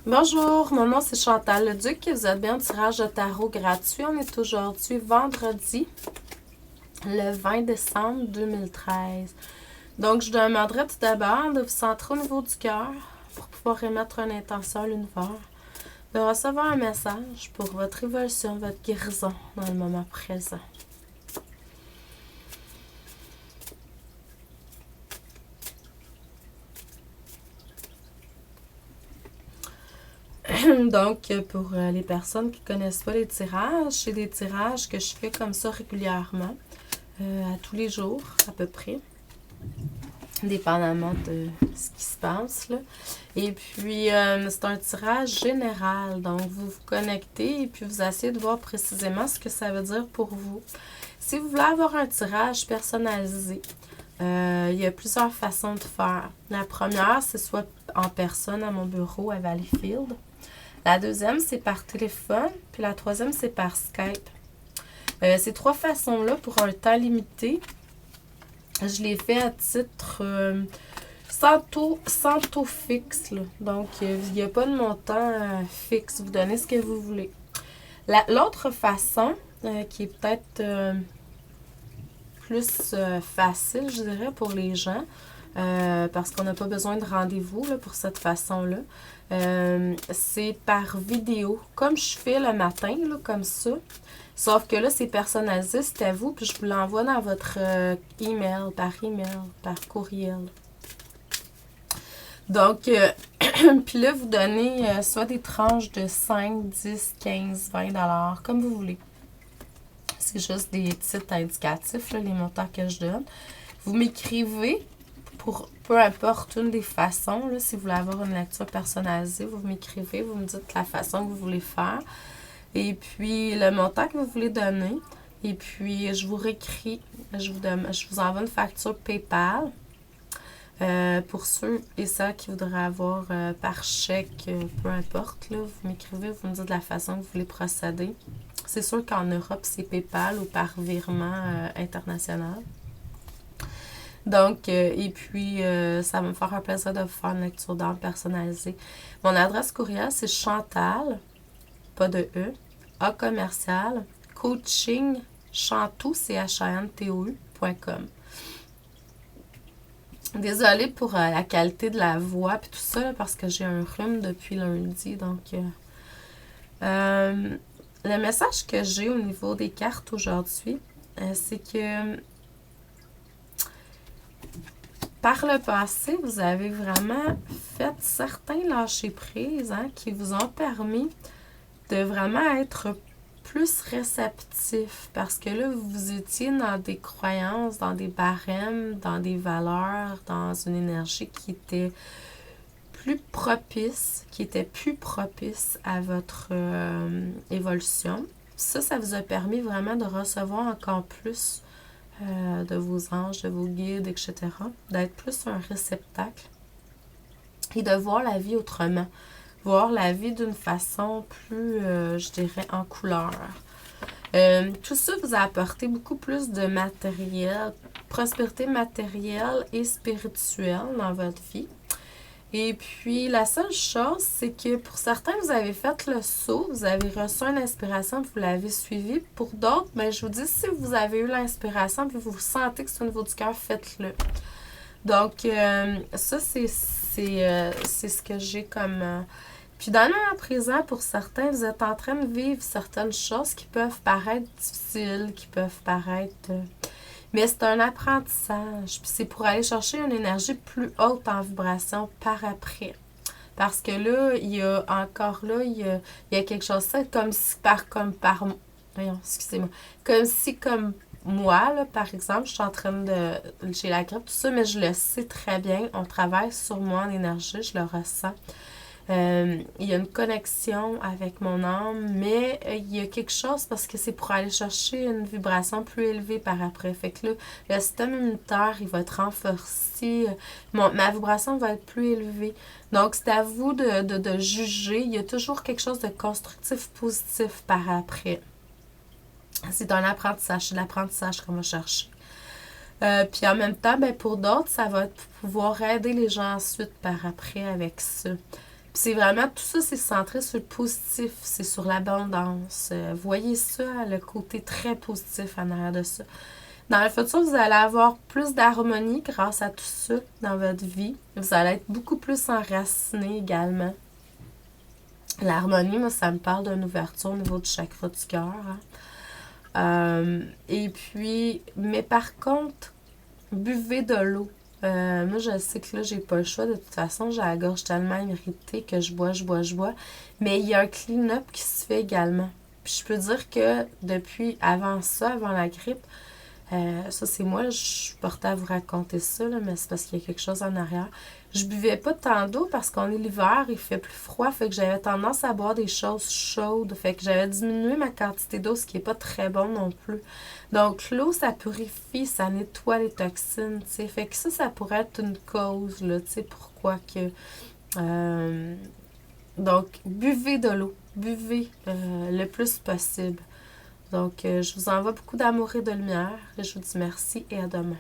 Bonjour, mon nom c'est Chantal Leduc. Vous êtes bien au tirage de tarot gratuit. On est aujourd'hui vendredi, le 20 décembre 2013. Donc, je demanderai tout d'abord de vous centrer au niveau du cœur pour pouvoir émettre une intention à l'univers, de recevoir un message pour votre évolution, votre guérison dans le moment présent. Donc, pour les personnes qui ne connaissent pas les tirages, c'est des tirages que je fais comme ça régulièrement, à tous les jours à peu près, dépendamment de ce qui se passe, là. Et puis, c'est un tirage général, donc vous vous connectez et puis vous essayez de voir précisément ce que ça veut dire pour vous. Si vous voulez avoir un tirage personnalisé, il y a plusieurs façons de faire. La première, c'est soit en personne à mon bureau à Valleyfield. La deuxième, c'est par téléphone. Puis la troisième, c'est par Skype. Ces trois façons-là, pour un temps limité, je les fais à titre sans taux fixe, là. Donc, il n'y a pas de montant fixe. Vous donnez ce que vous voulez. L'autre façon, qui est peut-être plus facile, je dirais, pour les gens, parce qu'on n'a pas besoin de rendez-vous là, pour cette façon-là. C'est par vidéo, comme je fais le matin, là, comme ça. Sauf que là, c'est personnalisé, c'est à vous, puis je vous l'envoie dans votre email, par courriel. Donc, puis là, vous donnez soit des tranches de 5, 10, 15, 20 $, comme vous voulez. C'est juste des titres indicatifs, là, les montants que je donne. Vous m'écrivez pour peu importe une des façons. Là, si vous voulez avoir une lecture personnalisée, vous m'écrivez, vous me dites la façon que vous voulez faire. Et puis, le montant que vous voulez donner. Et puis, je vous réécris. Je vous envoie une facture PayPal. Pour ceux et celles qui voudraient avoir par chèque, peu importe, là, vous m'écrivez, vous me dites la façon que vous voulez procéder. C'est sûr qu'en Europe, c'est PayPal ou par virement international. Donc, et puis, ça va me faire un plaisir de vous faire une lecture d'âme personnalisée. Mon adresse courriel, c'est Chantal, pas de E, A commercial, coaching, chantou, chantou.com. Désolée pour la qualité de la voix et tout ça, là, parce que j'ai un rhume depuis lundi. Donc, le message que j'ai au niveau des cartes aujourd'hui, c'est que par le passé, vous avez vraiment fait certains lâcher-prise qui vous ont permis de vraiment être plus réceptif. Parce que là, vous étiez dans des croyances, dans des barèmes, dans des valeurs, dans une énergie qui était plus propice, à votre évolution. Ça vous a permis vraiment de recevoir encore plus de vos anges, de vos guides, etc. D'être plus un réceptacle et de voir la vie autrement. Voir la vie d'une façon plus, je dirais, en couleur. Tout ça vous a apporté beaucoup plus de matériel, prospérité matérielle et spirituelle dans votre vie. Et puis, la seule chose, c'est que pour certains, vous avez fait le saut, vous avez reçu une inspiration, vous l'avez suivi. Pour d'autres, ben, je vous dis, si vous avez eu l'inspiration, puis vous sentez que c'est au niveau du cœur, faites-le. Donc, ça, c'est ce que j'ai comme... Puis dans le moment présent, pour certains, vous êtes en train de vivre certaines choses qui peuvent paraître difficiles, qui peuvent paraître... mais c'est un apprentissage. Puis c'est pour aller chercher une énergie plus haute en vibration par après. Parce que là, il y a quelque chose, c'est comme si comme moi, là, par exemple, je suis en train de... j'ai la grippe, tout ça, mais je le sais très bien. On travaille sur moi en énergie, je le ressens. Il y a une connexion avec mon âme, mais il y a quelque chose parce que c'est pour aller chercher une vibration plus élevée par après. Fait que là, le système immunitaire, il va être renforcé. Ma vibration va être plus élevée. Donc, c'est à vous de juger. Il y a toujours quelque chose de constructif, positif par après. C'est un apprentissage. C'est l'apprentissage qu'on va chercher. Puis en même temps, ben, pour d'autres, ça va pouvoir aider les gens ensuite par après avec ça. c'est vraiment, tout ça, c'est centré sur le positif, c'est sur l'abondance. Voyez ça, le côté très positif en arrière de ça. Dans le futur, vous allez avoir plus d'harmonie grâce à tout ça dans votre vie. Vous allez être beaucoup plus enraciné également. L'harmonie, moi, ça me parle d'une ouverture au niveau du chakra du cœur. Et puis, mais par contre, buvez de l'eau. Moi, je sais que là, j'ai pas le choix. De toute façon, j'ai la gorge tellement irritée que je bois. Mais il y a un clean-up qui se fait également. Puis je peux dire que depuis, avant ça, avant la grippe, ça c'est moi, je suis portée à vous raconter ça, là, mais c'est parce qu'il y a quelque chose en arrière. Je buvais pas tant d'eau parce qu'on est l'hiver, il fait plus froid, fait que j'avais tendance à boire des choses chaudes, fait que j'avais diminué ma quantité d'eau, ce qui est pas très bon non plus. Donc l'eau, ça purifie, ça nettoie les toxines, tu sais, fait que ça pourrait être une cause, là, tu sais, pourquoi que... donc, buvez de l'eau, buvez le plus possible. Donc, je vous envoie beaucoup d'amour et de lumière. Et je vous dis merci et à demain.